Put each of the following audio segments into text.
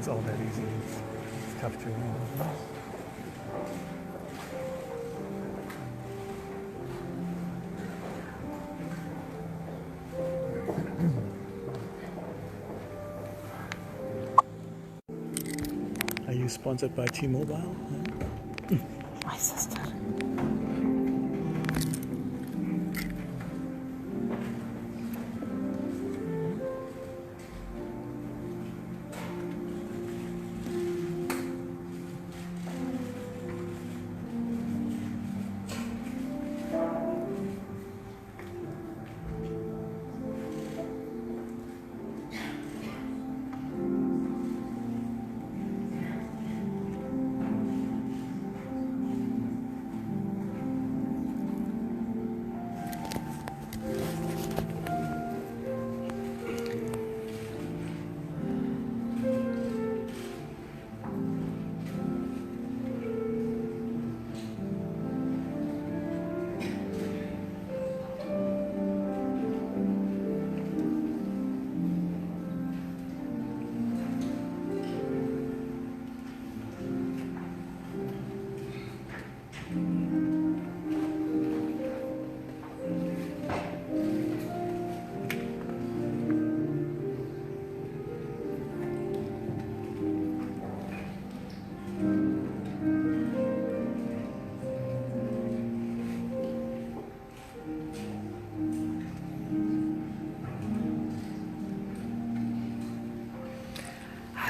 it's all that easy. It's tough to remember. Are you sponsored by T-Mobile? My sister.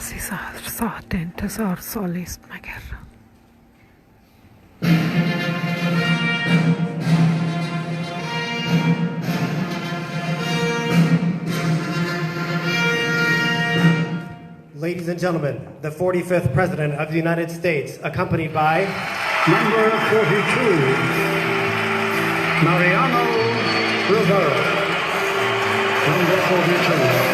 عزیزان ساعت انتظار سالی است مگر Ladies and gentlemen, the 45th President of the United States, accompanied by Number 42, Mariano Rivera. Number 42.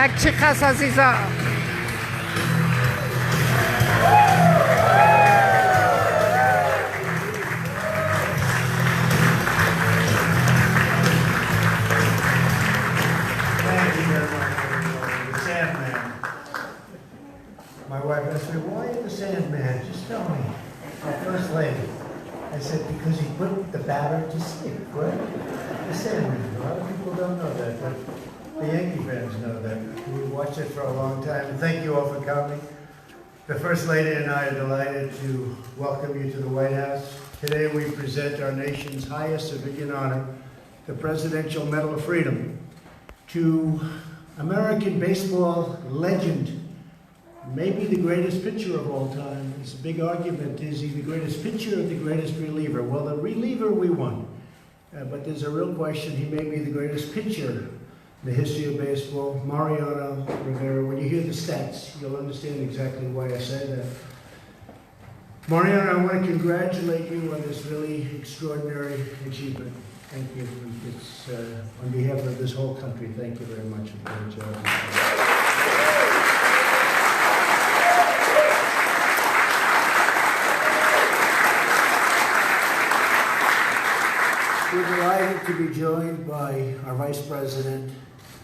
یک چی خست عزیزان My wife asked me, why are you the Sandman? Just tell me. My first lady. I said, because he put the batter to sleep, right? The Sandman. A lot of people don't know that, but the Yankee fans know that. We watched it for a long time. And thank you all for coming. The First Lady and I are delighted to welcome you to the White House. Today we present our nation's highest civilian honor, the Presidential Medal of Freedom, to American baseball legend, maybe the greatest pitcher of all time. It's a big argument. Is he the greatest pitcher or the greatest reliever? Well, the reliever we won. But there's a real question. He may be the greatest pitcher in the history of baseball. Mariano Rivera. When you hear the stats, you'll understand exactly why I say that. Mariano, I want to congratulate you on this really extraordinary achievement. Thank you. It's, on behalf of this whole country, thank you very much for the great job. We're delighted to be joined by our Vice President,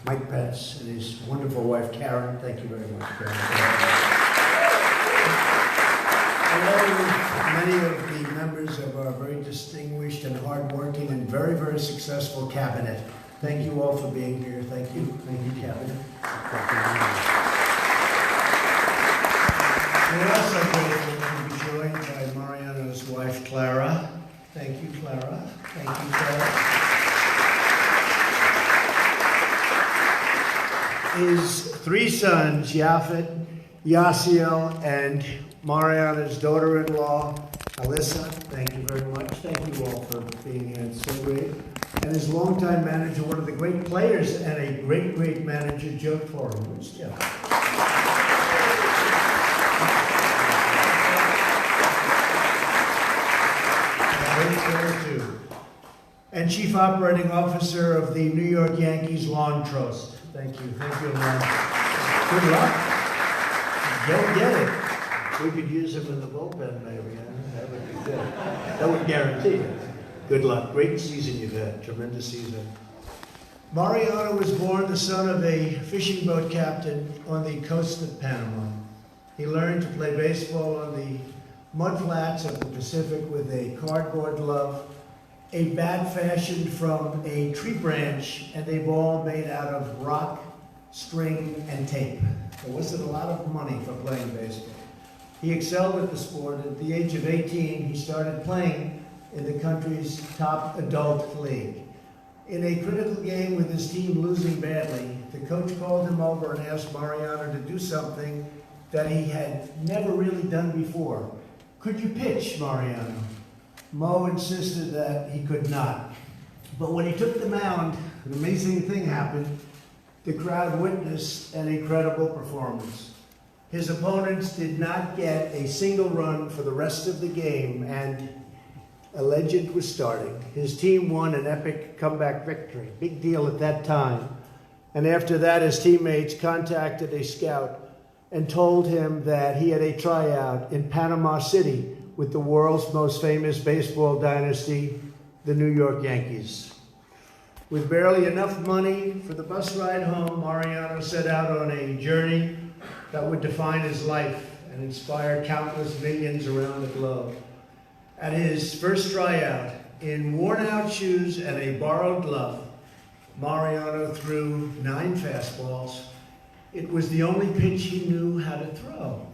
Mike Pence, and his wonderful wife, Karen. Thank you very much, Karen. Hello, many of the members of our very distinguished and hardworking and very, very successful cabinet. Thank you all for being here. Thank you. Thank you, cabinet. We're also grateful to be joined by Mariano's wife, Clara. Thank you, Clara. Thank you, Clara. his three sons, Yafet, Yasiel, and Mariana's daughter-in-law, Alyssa. Thank you very much. Thank you all for being here. It's so great. And his longtime manager, one of the great players, and a great, great manager, Joe Torre. Where's Joe? And Chief Operating Officer of the New York Yankees Lawn Trust. Thank you. Thank you, Lon. Good luck. Don't get it. We could use him in the bullpen, maybe. Huh? That would be good. That would guarantee it. Good luck. Great season you've had. Tremendous season. Mariano was born the son of a fishing boat captain on the coast of Panama. He learned to play baseball on the mudflats of the Pacific with a cardboard glove, a bat fashioned from a tree branch, and a ball made out of rock, string, and tape. There wasn't a lot of money for playing baseball. He excelled at the sport. At the age of 18, he started playing in the country's top adult league. In a critical game with his team losing badly, the coach called him over and asked Mariano to do something that he had never really done before. Could you pitch, Mariano? Mo insisted that he could not. But when he took the mound, an amazing thing happened. The crowd witnessed an incredible performance. His opponents did not get a single run for the rest of the game, and a legend was starting. His team won an epic comeback victory, big deal at that time. And after that, his teammates contacted a scout and told him that he had a tryout in Panama City with the world's most famous baseball dynasty, the New York Yankees. With barely enough money for the bus ride home, Mariano set out on a journey that would define his life and inspire countless millions around the globe. At his first tryout, in worn-out shoes and a borrowed glove, Mariano threw 9 fastballs. It was the only pitch he knew how to throw.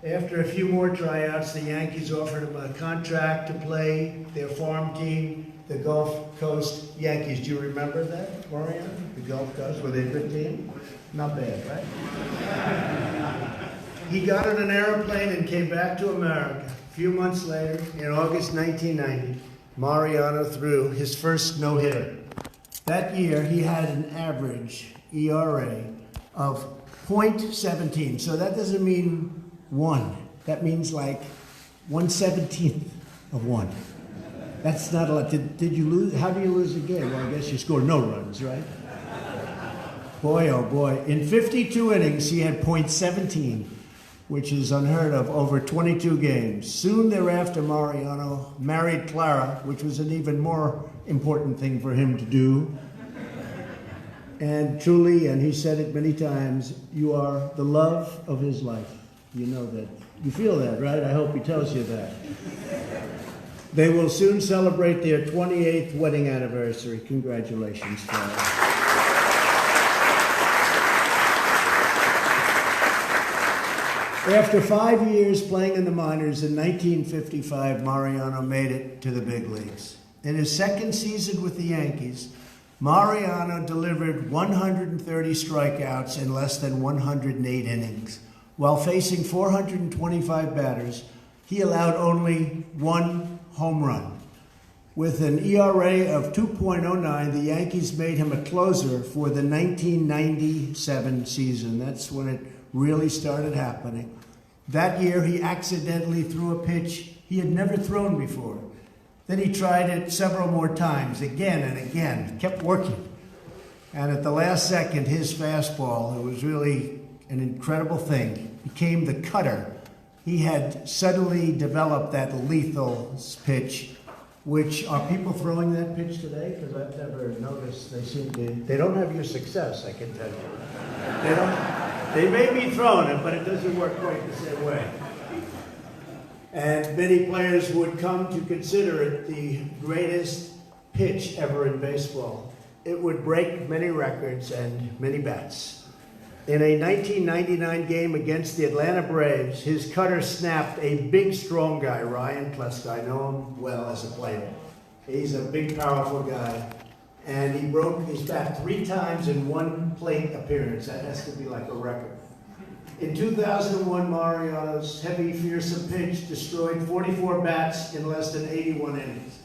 After a few more tryouts, the Yankees offered him a contract to play their farm team, the Gulf Coast Yankees. Do you remember that, Mariano? The Gulf Coast, were they a good team? Not bad, right? He got on an airplane and came back to America. A few months later, in August 1990, Mariano threw his first no-hitter. That year, he had an average ERA of .17. So that doesn't mean 1. That means like 1/17 of 1. That's not a lot. Did you lose? How do you lose a game? Well, I guess you scored no runs, right? Boy, oh boy. In 52 innings, he had .17, which is unheard of, over 22 games. Soon thereafter, Mariano married Clara, which was an even more important thing for him to do. And truly, and he said it many times, you are the love of his life. You know that. You feel that, right? I hope he tells you that. They will soon celebrate their 28th wedding anniversary. Congratulations, Clara. After 5 years playing in the minors, in 1955, Mariano made it to the big leagues. In his second season with the Yankees, Mariano delivered 130 strikeouts in less than 108 innings. While facing 425 batters, he allowed only 1 home run. With an ERA of 2.09, the Yankees made him a closer for the 1997 season. That's when it really started happening. That year, he accidentally threw a pitch he had never thrown before. Then he tried it several more times, again and again, kept working. And at the last second, his fastball, it was really an incredible thing, became the cutter. He had suddenly developed that lethal pitch, which, are people throwing that pitch today? Because I've never noticed. They don't have your success, I can tell you. They may be throwing it, but it doesn't work quite the same way. And many players would come to consider it the greatest pitch ever in baseball. It would break many records and many bats. In a 1999 game against the Atlanta Braves, his cutter snapped a big, strong guy, Ryan Kleska. I know him well as a player. He's a big, powerful guy. And he broke his bat 3 times in one plate appearance. That has to be like a record. In 2001, Mariano's heavy, fearsome pitch destroyed 44 bats in less than 81 innings.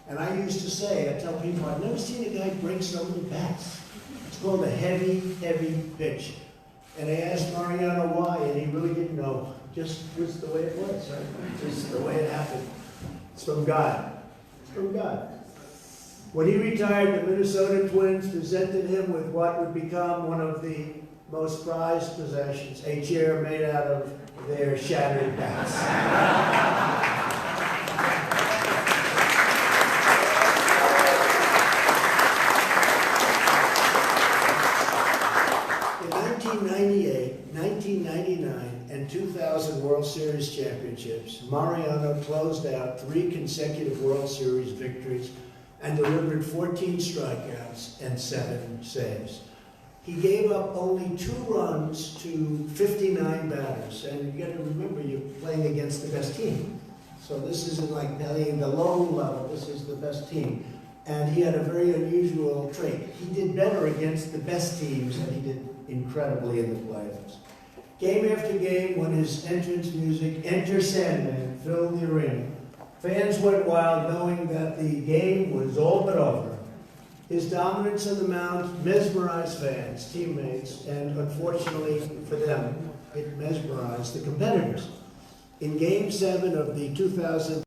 And I used to say, I tell people, I've never seen a guy break so many bats. It's called a heavy, heavy pitch. And I asked Mariano why, and he really didn't know. Just was the way it was, right? Just the way it happened. It's from God. It's from God. When he retired, the Minnesota Twins presented him with what would become one of the most prized possessions, a chair made out of their shattered bats. In 1998, 1999, and 2000 World Series championships, Mariano closed out 3 consecutive World Series victories and delivered 14 strikeouts and 7 saves. He gave up only 2 runs to 59 batters. And you got to remember, you're playing against the best team. So this isn't like playing the low level, this is the best team. And he had a very unusual trait. He did better against the best teams than he did incredibly in the playoffs. Game after game, when his entrance music, Enter Sandman, filled the arena, fans went wild knowing that the game was all but over. His dominance on the mound mesmerized fans, teammates, and unfortunately for them, it mesmerized the competitors. In Game 7 of the 2000